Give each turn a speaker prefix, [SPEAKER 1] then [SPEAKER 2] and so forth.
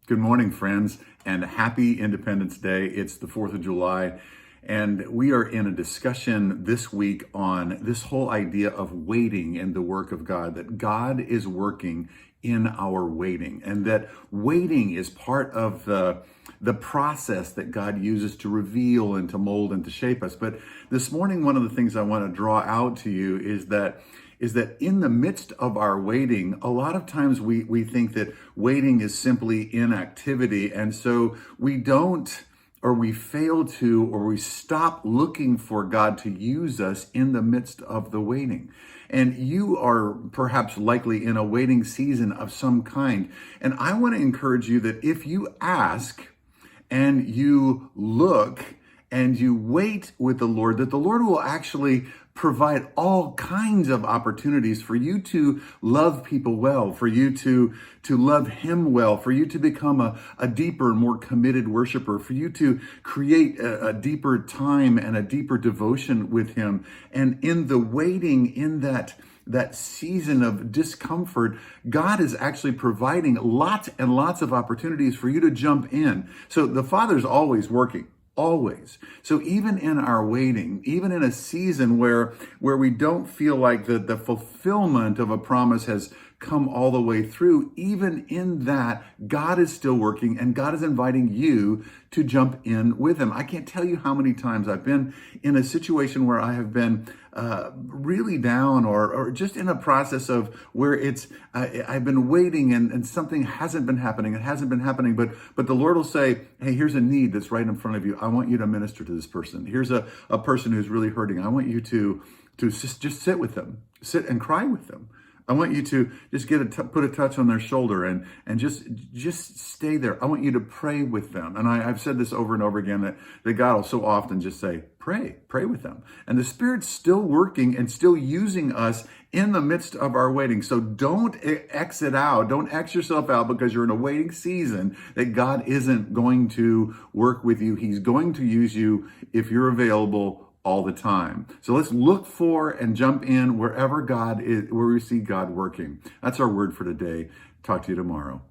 [SPEAKER 1] Good morning, friends, and happy Independence Day. It's the 4th of July, and we are in a discussion this week on this whole idea of waiting in the work of God, that God is working in our waiting, and that waiting is part of the process that God uses to reveal and to mold and to shape us. But this morning, one of the things I want to draw out to you is that in the midst of our waiting, a lot of times we think that waiting is simply inactivity. And so we don't, or we fail to, or we stop looking for God to use us in the midst of the waiting. And you are perhaps likely in a waiting season of some kind. And I want to encourage you that if you ask and you look and you wait with the Lord, that the Lord will actually provide all kinds of opportunities for you to love people well, for you to love Him well, for you to become a deeper and more committed worshiper, for you to create a deeper time and a deeper devotion with Him. And in the waiting, in that season of discomfort, God is actually providing lots and lots of opportunities for you to jump in. So the Father's always working. Always. So even in our waiting, even in a season where we don't feel like the fulfillment of a promise has come all the way through, even in that, God is still working and God is inviting you to jump in with Him. I can't tell you how many times I've been in a situation where I have been really down or just in a process of where I've been waiting and something hasn't been happening. It hasn't been happening, but the Lord will say, hey, here's a need that's right in front of you. I want you to minister to this person. Here's a person who's really hurting. I want you to just sit with them, sit and cry with them. I want you to just put a touch on their shoulder and just stay there. I want you to pray with them. And I've said this over and over again that God will so often just say, pray with them. And the Spirit's still working and still using us in the midst of our waiting. So don't exit out. Don't X yourself out because you're in a waiting season that God isn't going to work with you. He's going to use you if you're available all the time. So let's look for and jump in wherever God is, where we see God working. That's our word for today. Talk to you tomorrow.